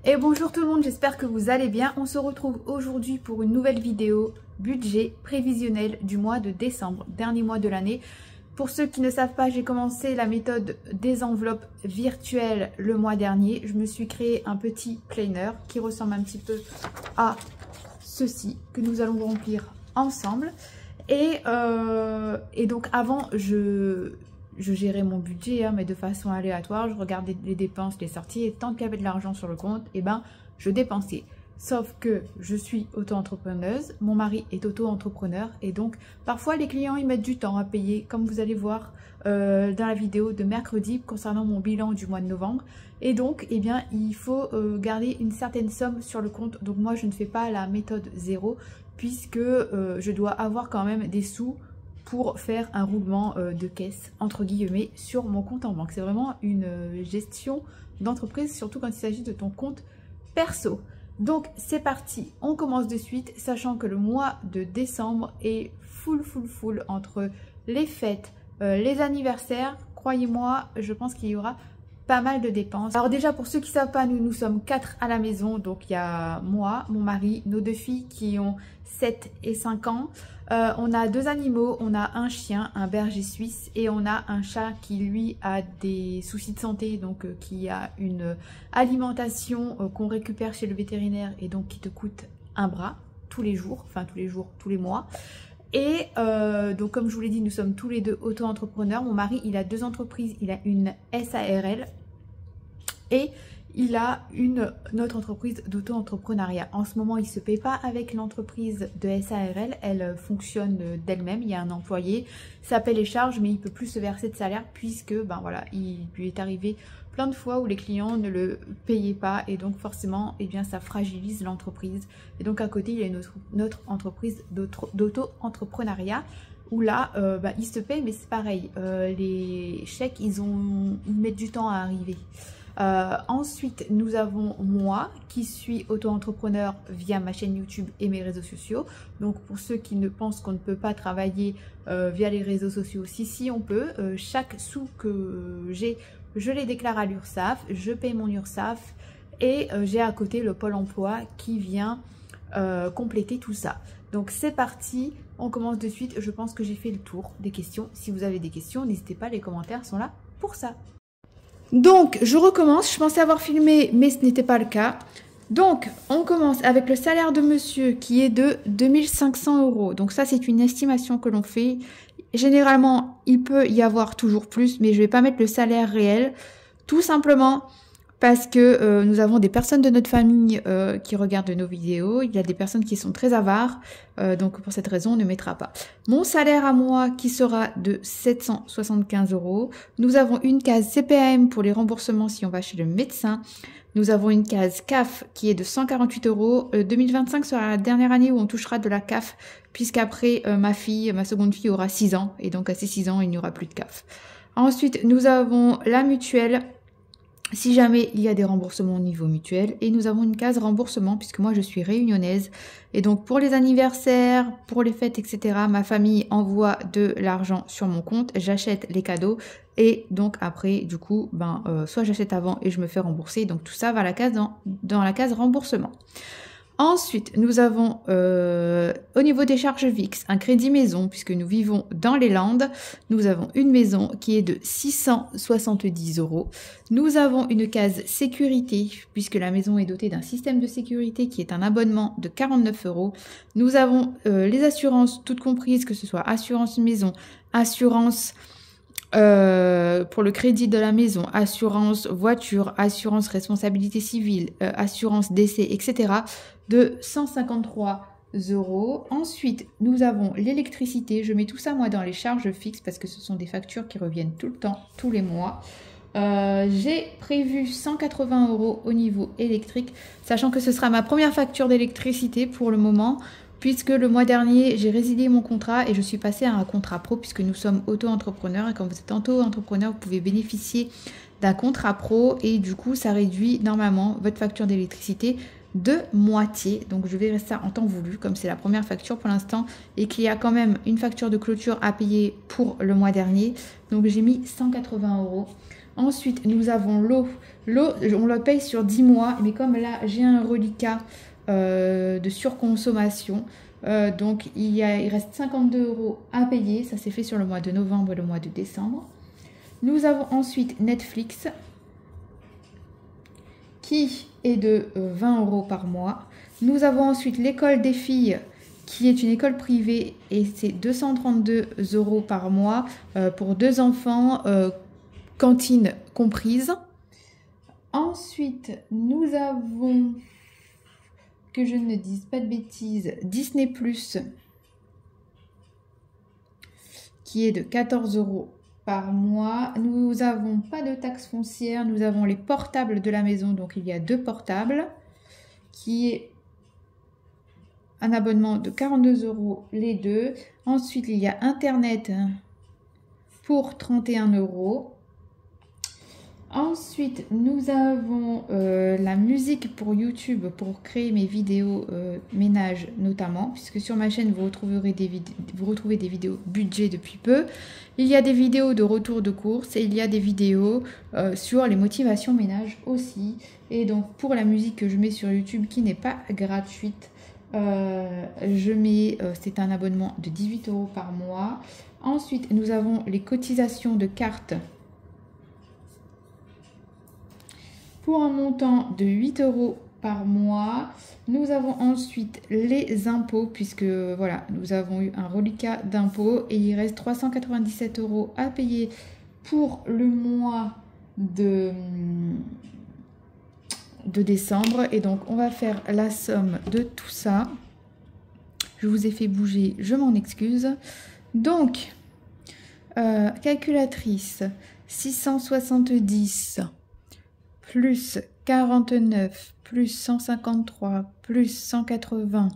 Et bonjour tout le monde, j'espère que vous allez bien. On se retrouve aujourd'hui pour une nouvelle vidéo budget prévisionnel du mois de décembre, dernier mois de l'année. Pour ceux qui ne savent pas, j'ai commencé la méthode des enveloppes virtuelles le mois dernier. Je me suis créé un petit planner qui ressemble un petit peu à ceci que nous allons remplir ensemble. Et donc avant, je gérais mon budget, mais de façon aléatoire. Je regardais les dépenses, les sorties, et tant qu'il y avait de l'argent sur le compte, je dépensais. Sauf que je suis auto-entrepreneuse, mon mari est auto-entrepreneur, et donc parfois les clients ils mettent du temps à payer, comme vous allez voir dans la vidéo de mercredi concernant mon bilan du mois de novembre. Et donc il faut garder une certaine somme sur le compte. Donc moi je ne fais pas la méthode zéro, puisque je dois avoir quand même des sous pour faire un roulement de caisse, entre guillemets, sur mon compte en banque. C'est vraiment une gestion d'entreprise, surtout quand il s'agit de ton compte perso. Donc c'est parti, on commence de suite, sachant que le mois de décembre est full entre les fêtes, les anniversaires. Croyez-moi, je pense qu'il y aura pas mal de dépenses. Alors déjà, pour ceux qui ne savent pas, nous sommes 4 à la maison. Donc il y a moi, mon mari, nos 2 filles qui ont 7 et 5 ans. On a 2 animaux, on a un chien, un berger suisse, et on a un chat qui lui a des soucis de santé, donc qui a une alimentation qu'on récupère chez le vétérinaire et donc qui te coûte un bras tous les jours, tous les mois. Et donc comme je vous l'ai dit, nous sommes tous les deux auto-entrepreneurs. Mon mari, il a 2 entreprises, il a une SARL et il a une autre entreprise d'auto-entrepreneuriat. En ce moment, il ne se paye pas avec l'entreprise de SARL, elle fonctionne d'elle-même. Il y a un employé, ça paie les charges, mais il ne peut plus se verser de salaire puisque il lui est arrivé plein de fois où les clients ne le payaient pas, et donc forcément ça fragilise l'entreprise. Et donc à côté, il y a une autre entreprise d'auto-entrepreneuriat où là il se paye, mais c'est pareil, les chèques ils mettent du temps à arriver. Ensuite, nous avons moi qui suis auto-entrepreneur via ma chaîne YouTube et mes réseaux sociaux. Donc pour ceux qui ne pensent qu'on ne peut pas travailler via les réseaux sociaux, si on peut. Chaque sou que j'ai, je les déclare à l'URSSAF, je paye mon URSSAF, et j'ai à côté le Pôle emploi qui vient compléter tout ça. Donc c'est parti, on commence de suite. Je pense que j'ai fait le tour des questions. Si vous avez des questions, n'hésitez pas, les commentaires sont là pour ça. Donc, je recommence. Je pensais avoir filmé, mais ce n'était pas le cas. Donc, on commence avec le salaire de monsieur qui est de 2500 €. Donc ça, c'est une estimation que l'on fait. Généralement, il peut y avoir toujours plus, mais je ne vais pas mettre le salaire réel. Tout simplement parce que nous avons des personnes de notre famille qui regardent nos vidéos. Il y a des personnes qui sont très avares. Donc pour cette raison, on ne mettra pas. Mon salaire à moi qui sera de 775 €. Nous avons une case CPAM pour les remboursements si on va chez le médecin. Nous avons une case CAF qui est de 148 €. 2025 sera la dernière année où on touchera de la CAF, puisqu'après ma seconde fille aura 6 ans. Et donc à ses 6 ans, il n'y aura plus de CAF. Ensuite, nous avons la mutuelle, si jamais il y a des remboursements au niveau mutuel, et nous avons une case remboursement puisque moi je suis réunionnaise, et donc pour les anniversaires, pour les fêtes, etc., ma famille envoie de l'argent sur mon compte, j'achète les cadeaux, et donc après du coup soit j'achète avant et je me fais rembourser, donc tout ça va à la case dans la case remboursement. Ensuite, nous avons au niveau des charges fixes un crédit maison puisque nous vivons dans les Landes. Nous avons une maison qui est de 670 €. Nous avons une case sécurité puisque la maison est dotée d'un système de sécurité qui est un abonnement de 49 €. Nous avons les assurances toutes comprises, que ce soit assurance maison, assurance pour le crédit de la maison, assurance voiture, assurance responsabilité civile, assurance décès, etc. de 153 €. Ensuite, nous avons l'électricité. Je mets tout ça moi dans les charges fixes parce que ce sont des factures qui reviennent tout le temps, tous les mois. J'ai prévu 180 € au niveau électrique, sachant que ce sera ma première facture d'électricité pour le moment, puisque le mois dernier, j'ai résilié mon contrat et je suis passée à un contrat pro puisque nous sommes auto-entrepreneurs. Et quand vous êtes auto-entrepreneur, vous pouvez bénéficier d'un contrat pro et du coup, ça réduit normalement votre facture d'électricité de moitié. Donc, je verrai ça en temps voulu, comme c'est la première facture pour l'instant et qu'il y a quand même une facture de clôture à payer pour le mois dernier. Donc, j'ai mis 180 €. Ensuite, nous avons l'eau. L'eau, on la paye sur 10 mois, mais comme là, j'ai un reliquat de surconsommation, donc il reste 52 € à payer. Ça s'est fait sur le mois de novembre et le mois de décembre. Nous avons ensuite Netflix, qui est de 20 € par mois. Nous avons ensuite l'école des filles, qui est une école privée, et c'est 232 € par mois pour 2 enfants, cantine comprise. Ensuite, nous avons, que je ne dise pas de bêtises, Disney+, qui est de 14 € par mois. Nous n'avons pas de taxe foncière, nous avons les portables de la maison, donc il y a 2 portables, qui est un abonnement de 42 € les deux. Ensuite, il y a Internet pour 31 €. Ensuite, nous avons la musique pour YouTube pour créer mes vidéos ménage notamment, puisque sur ma chaîne, vous retrouvez des vidéos budget depuis peu. Il y a des vidéos de retour de course et il y a des vidéos sur les motivations ménage aussi. Et donc, pour la musique que je mets sur YouTube qui n'est pas gratuite, c'est un abonnement de 18 € par mois. Ensuite, nous avons les cotisations de carte pour un montant de 8 € par mois. Nous avons ensuite les impôts, puisque voilà, nous avons eu un reliquat d'impôts et il reste 397 € à payer pour le mois de décembre. Et donc, on va faire la somme de tout ça. Je vous ai fait bouger, je m'en excuse. Donc, calculatrice, 670 plus 49 plus 153 plus 180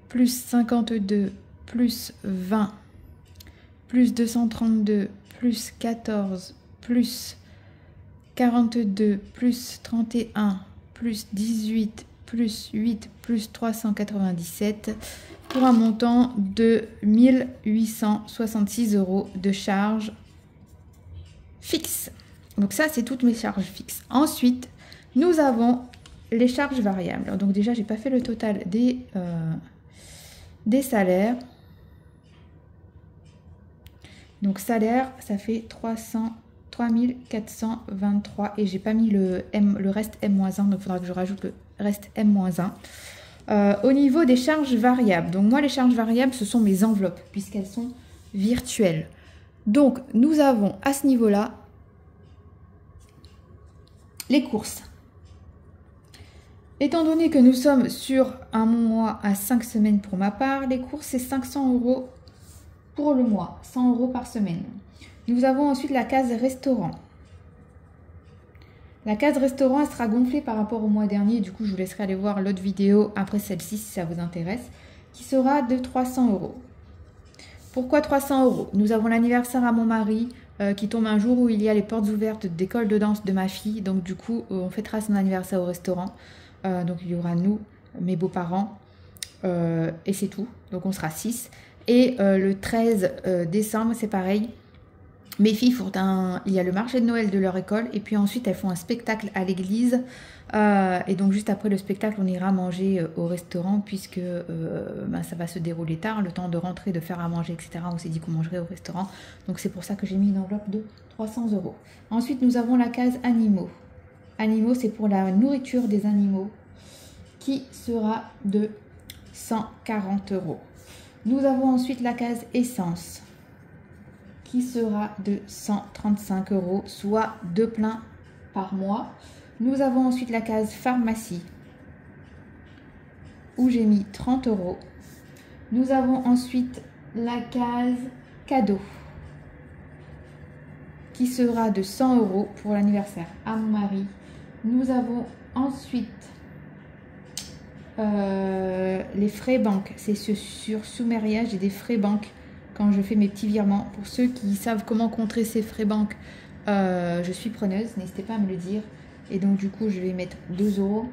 plus 52 plus 20 plus 232 plus 14 plus 42 plus 31 plus 18 plus 8 plus 397 pour un montant de 1866 € de charges fixes. Donc ça, c'est toutes mes charges fixes. Ensuite, nous avons les charges variables. Alors, donc déjà, j'ai pas fait le total des salaires. Donc salaire, ça fait 3423 et j'ai pas mis le reste M-1, donc il faudra que je rajoute le reste M-1. Au niveau des charges variables, donc moi les charges variables, ce sont mes enveloppes puisqu'elles sont virtuelles. Donc nous avons à ce niveau-là les courses. Étant donné que nous sommes sur un mois à 5 semaines pour ma part, les courses c'est 500 € pour le mois, 100 € par semaine. Nous avons ensuite la case restaurant. La case restaurant, elle sera gonflée par rapport au mois dernier. Du coup, je vous laisserai aller voir l'autre vidéo après celle-ci si ça vous intéresse, qui sera de 300 €. Pourquoi 300 €? Nous avons l'anniversaire à mon mari qui tombe un jour où il y a les portes ouvertes d'école de danse de ma fille. Donc du coup, on fêtera son anniversaire au restaurant. Donc il y aura nous, mes beaux-parents et c'est tout. Donc on sera 6. Et le 13 décembre, c'est pareil. Mes filles font il y a le marché de Noël de leur école et puis ensuite elles font un spectacle à l'église et donc juste après le spectacle on ira manger au restaurant puisque ça va se dérouler tard, le temps de rentrer, de faire à manger, etc. On s'est dit qu'on mangerait au restaurant, donc c'est pour ça que j'ai mis une enveloppe de 300 €. Ensuite nous avons la case animaux. Animaux, c'est pour la nourriture des animaux qui sera de 140 €. Nous avons ensuite la case essence qui sera de 135 €, soit 2 pleins par mois. Nous avons ensuite la case pharmacie, où j'ai mis 30 €. Nous avons ensuite la case cadeau, qui sera de 100 € pour l'anniversaire à mon mari. Nous avons ensuite les frais banque. C'est sur Soumeria, j'ai des frais banque quand je fais mes petits virements. Pour ceux qui savent comment contrer ces frais banque, je suis preneuse, n'hésitez pas à me le dire. Et donc du coup, je vais mettre 2 €.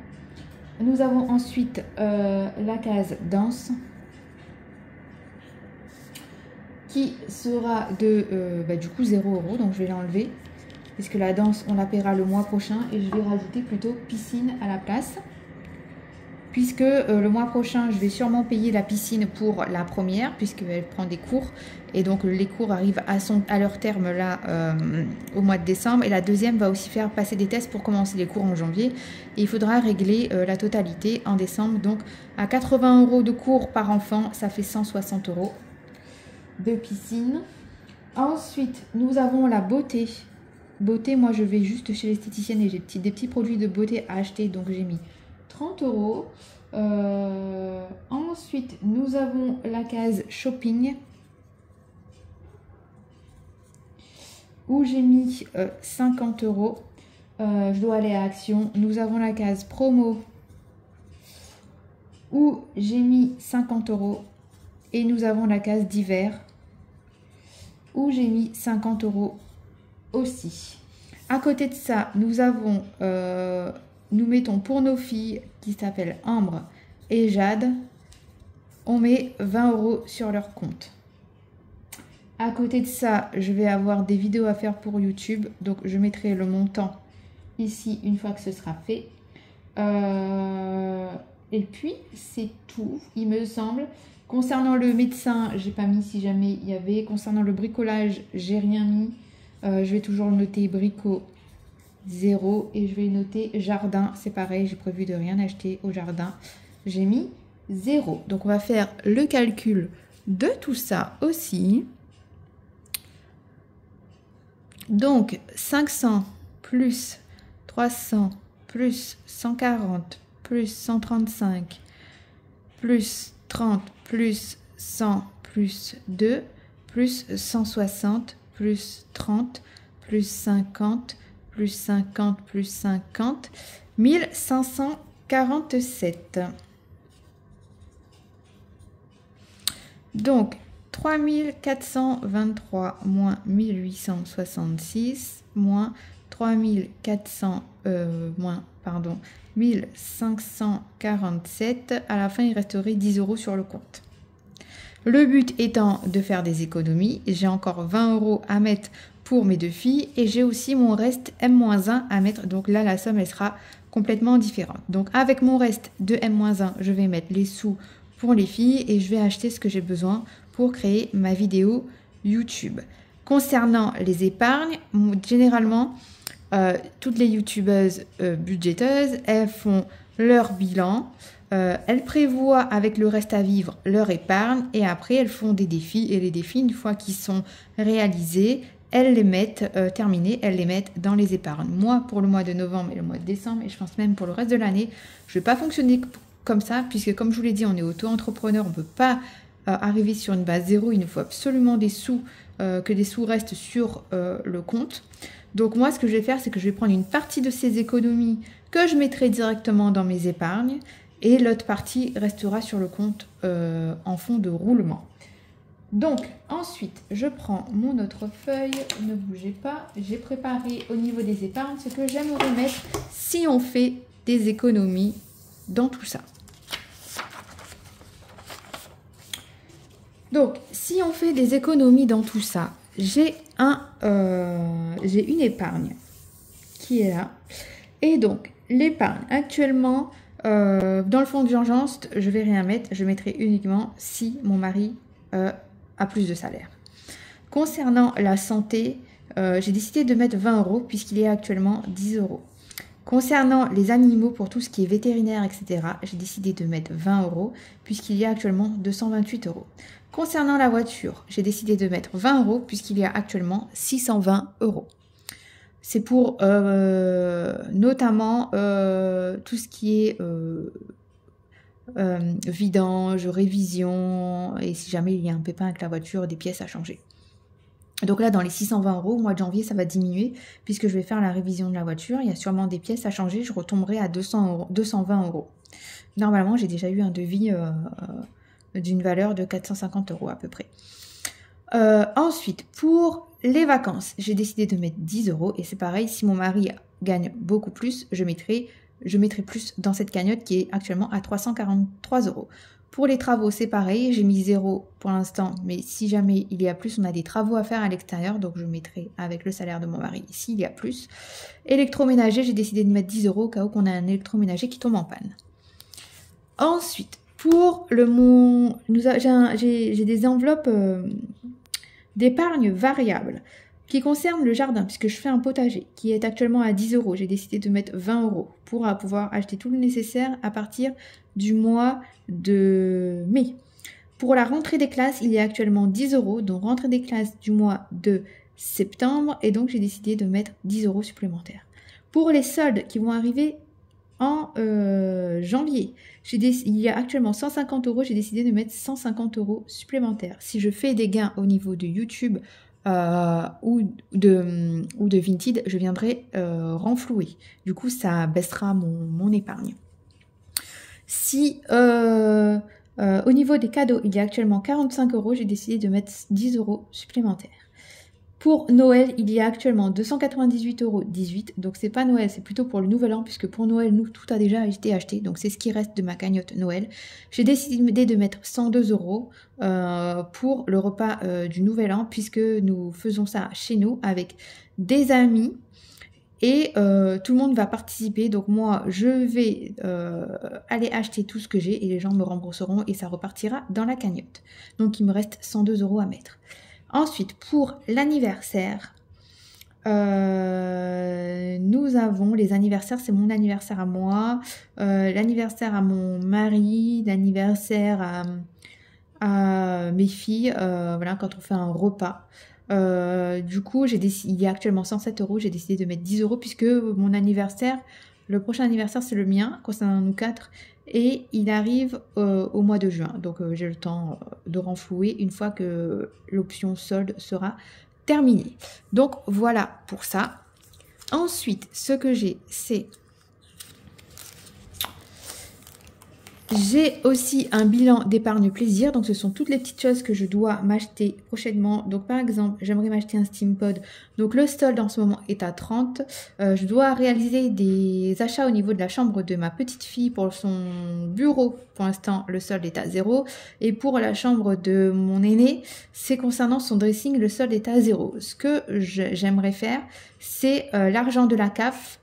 Nous avons ensuite la case danse, qui sera de du coup 0 €. Donc je vais l'enlever. Puisque la danse, on la paiera le mois prochain. Et je vais rajouter plutôt piscine à la place. Puisque le mois prochain, je vais sûrement payer la piscine pour la première, puisqu'elle prend des cours. Et donc, les cours arrivent à leur terme là au mois de décembre. Et la deuxième va aussi faire passer des tests pour commencer les cours en janvier. Et il faudra régler la totalité en décembre. Donc, à 80 € de cours par enfant, ça fait 160 € de piscine. Ensuite, nous avons la beauté. Beauté, moi, je vais juste chez l'esthéticienne et j'ai des petits produits de beauté à acheter. Donc, j'ai mis 30 €. Ensuite, nous avons la case shopping où j'ai mis 50 €. Je dois aller à Action. Nous avons la case promo où j'ai mis 50 € et nous avons la case d'hiver où j'ai mis 50 € aussi. À côté de ça, nous avons nous mettons pour nos filles qui s'appellent Ambre et Jade, on met 20 € sur leur compte. À côté de ça, je vais avoir des vidéos à faire pour YouTube, donc je mettrai le montant ici une fois que ce sera fait. Et puis c'est tout, il me semble. Concernant le médecin, j'ai pas mis si jamais il y avait. Concernant le bricolage, j'ai rien mis. Je vais toujours le noter brico 0 et je vais noter jardin, c'est pareil, j'ai prévu de rien acheter au jardin, j'ai mis 0. Donc on va faire le calcul de tout ça aussi. Donc 500 plus 300 plus 140 plus 135 plus 30 plus 100 plus 2 plus 160 plus 30 plus 50 plus 50 plus 50, 1547. Donc, 3423 moins 1866 moins 3400 moins, pardon, 1547. À la fin, il resterait 10 € sur le compte. Le but étant de faire des économies. J'ai encore 20 € à mettre pour mes deux filles et j'ai aussi mon reste M-1 à mettre. Donc là, la somme, elle sera complètement différente. Donc avec mon reste de M-1, je vais mettre les sous pour les filles et je vais acheter ce que j'ai besoin pour créer ma vidéo YouTube. Concernant les épargnes, généralement, toutes les youtubeuses budgéteuses, elles font leur bilan. Elles prévoient avec le reste à vivre leur épargne et après elles font des défis et les défis, une fois qu'ils sont réalisés, elles les mettent terminés, elles les mettent dans les épargnes. Moi, pour le mois de novembre et le mois de décembre, et je pense même pour le reste de l'année, je ne vais pas fonctionner comme ça, puisque comme je vous l'ai dit, on est auto-entrepreneur, on ne peut pas arriver sur une base zéro, il nous faut absolument des sous, que des sous restent sur le compte. Donc moi, ce que je vais faire, c'est que je vais prendre une partie de ces économies que je mettrai directement dans mes épargnes, et l'autre partie restera sur le compte en fond de roulement. Donc, ensuite, je prends mon autre feuille, ne bougez pas. J'ai préparé au niveau des épargnes ce que j'aimerais mettre si on fait des économies dans tout ça. Donc, si on fait des économies dans tout ça, j'ai une épargne qui est là. Et donc, l'épargne, actuellement, dans le fonds d'urgence, je ne vais rien mettre. Je mettrai uniquement si mon mari a plus de salaire. Concernant la santé, j'ai décidé de mettre 20 € puisqu'il est actuellement 10 €. Concernant les animaux, pour tout ce qui est vétérinaire, etc., j'ai décidé de mettre 20 € puisqu'il y a actuellement 228 €. Concernant la voiture, j'ai décidé de mettre 20 € puisqu'il y a actuellement 620 €. C'est pour notamment tout ce qui est vidange, révision, et si jamais il y a un pépin avec la voiture, des pièces à changer. Donc là, dans les 620 €, au mois de janvier, ça va diminuer puisque je vais faire la révision de la voiture. Il y a sûrement des pièces à changer, je retomberai à 220 €. Normalement, j'ai déjà eu un devis d'une valeur de 450 € à peu près. Ensuite, pour les vacances, j'ai décidé de mettre 10 € et c'est pareil, si mon mari gagne beaucoup plus, je mettrai plus dans cette cagnotte qui est actuellement à 343 €. Pour les travaux, c'est pareil, j'ai mis 0 pour l'instant, mais si jamais il y a plus, on a des travaux à faire à l'extérieur, donc je mettrai avec le salaire de mon mari s'il y a plus. Électroménager, j'ai décidé de mettre 10 € au cas où qu'on a un électroménager qui tombe en panne. Ensuite, pour j'ai des enveloppes d'épargne variable qui concernent le jardin, puisque je fais un potager qui est actuellement à 10 €. J'ai décidé de mettre 20 € pour pouvoir acheter tout le nécessaire à partir du mois de mai. Pour la rentrée des classes, il y a actuellement 10 €, donc rentrée des classes du mois de septembre, et donc j'ai décidé de mettre 10 € supplémentaires. Pour les soldes qui vont arriver en janvier, il y a actuellement 150 €, j'ai décidé de mettre 150 € supplémentaires. Si je fais des gains au niveau de YouTube ou de Vinted, je viendrai renflouer. Du coup, ça baissera mon épargne. Si au niveau des cadeaux, il y a actuellement 45 €, j'ai décidé de mettre 10 € supplémentaires. Pour Noël, il y a actuellement 298,18 €. Donc, c'est pas Noël, c'est plutôt pour le Nouvel An, puisque pour Noël, nous, tout a déjà été acheté. Donc, c'est ce qui reste de ma cagnotte Noël. J'ai décidé de mettre 102 € pour le repas du Nouvel An, puisque nous faisons ça chez nous avec des amis. Et tout le monde va participer. Donc, moi, je vais aller acheter tout ce que j'ai et les gens me rembourseront et ça repartira dans la cagnotte. Donc, il me reste 102 € à mettre. Ensuite, pour l'anniversaire, nous avons les anniversaires, c'est mon anniversaire à moi, l'anniversaire à mon mari, l'anniversaire à mes filles, voilà, quand on fait un repas. Du coup, il y a actuellement 107 €, j'ai décidé de mettre 10 € puisque mon anniversaire, le prochain anniversaire c'est le mien, concernant nous 4, et il arrive au mois de juin. Donc j'ai le temps de renflouer une fois que l'option solde sera terminée. Donc voilà pour ça. Ensuite, ce que j'ai, c'est... J'ai aussi un bilan d'épargne plaisir, donc ce sont toutes les petites choses que je dois m'acheter prochainement. Donc par exemple, j'aimerais m'acheter un Steampod. Donc le solde en ce moment est à 30. Je dois réaliser des achats au niveau de la chambre de ma petite fille pour son bureau. Pour l'instant, le solde est à 0. Et pour la chambre de mon aîné, c'est concernant son dressing, le solde est à 0. Ce que j'aimerais faire, c'est l'argent de la CAF.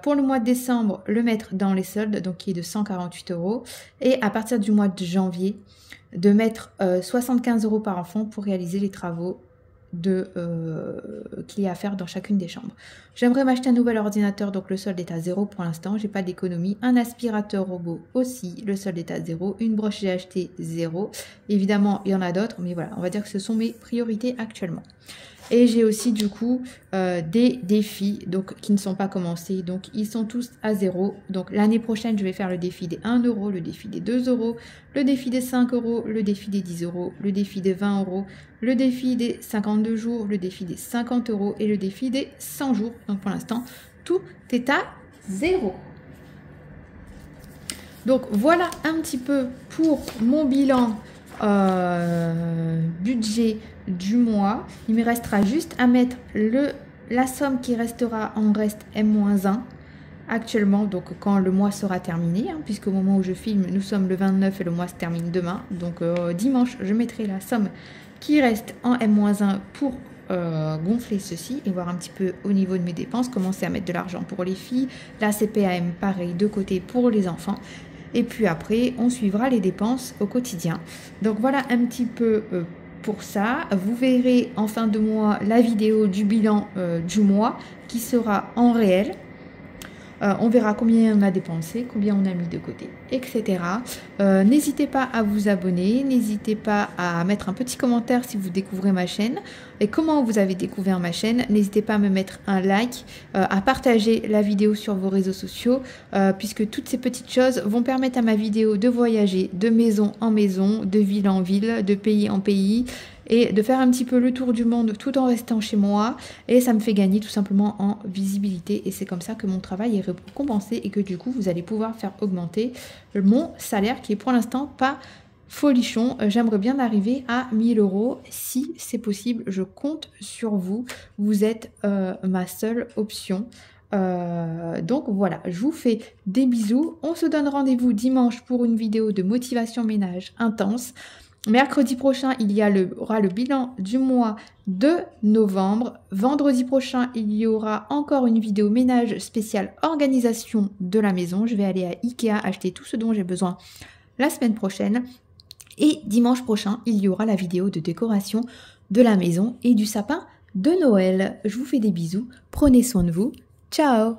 Pour le mois de décembre, le mettre dans les soldes, donc qui est de 148 €. Et à partir du mois de janvier, de mettre 75 € par enfant pour réaliser les travaux qu'il y a à faire dans chacune des chambres. J'aimerais m'acheter un nouvel ordinateur, donc le solde est à 0 pour l'instant, j'ai pas d'économie. Un aspirateur robot aussi, le solde est à 0. Une broche, j'ai acheté 0. Évidemment, il y en a d'autres, mais voilà, on va dire que ce sont mes priorités actuellement. Et j'ai aussi du coup des défis donc, qui ne sont pas commencés. Donc ils sont tous à 0. Donc l'année prochaine, je vais faire le défi des 1 €, le défi des 2 €, le défi des 5 €, le défi des 10 €, le défi des 20 €, le défi des 52 jours, le défi des 50 € et le défi des 100 jours. Donc pour l'instant, tout est à 0. Donc voilà un petit peu pour mon bilan budget du mois. Il me restera juste à mettre la somme qui restera en reste M-1 actuellement, donc quand le mois sera terminé, puisque au moment où je filme, nous sommes le 29 et le mois se termine demain. Donc dimanche, je mettrai la somme qui reste en M-1 pour gonfler ceci et voir un petit peu au niveau de mes dépenses, commencer à mettre de l'argent pour les filles, la CPAM pareil de côté pour les enfants. Et puis après, on suivra les dépenses au quotidien. Donc voilà un petit peu pour ça. Vous verrez en fin de mois la vidéo du bilan du mois qui sera en réel. On verra combien on a dépensé, combien on a mis de côté, etc. N'hésitez pas à vous abonner, n'hésitez pas à mettre un petit commentaire si vous découvrez ma chaîne et comment vous avez découvert ma chaîne. N'hésitez pas à me mettre un like, à partager la vidéo sur vos réseaux sociaux, puisque toutes ces petites choses vont permettre à ma vidéo de voyager de maison en maison, de ville en ville, de pays en pays, et de faire un petit peu le tour du monde tout en restant chez moi, et ça me fait gagner tout simplement en visibilité, et c'est comme ça que mon travail est récompensé et que du coup vous allez pouvoir faire augmenter mon salaire qui est pour l'instant pas folichon. J'aimerais bien arriver à 1000 € si c'est possible, je compte sur vous, vous êtes ma seule option. Donc voilà, je vous fais des bisous. On se donne rendez-vous dimanche pour une vidéo de motivation ménage intense. Mercredi prochain, il y aura le bilan du mois de novembre. Vendredi prochain, il y aura encore une vidéo ménage spéciale organisation de la maison. Je vais aller à Ikea acheter tout ce dont j'ai besoin la semaine prochaine. Et dimanche prochain, il y aura la vidéo de décoration de la maison et du sapin de Noël. Je vous fais des bisous. Prenez soin de vous. Ciao!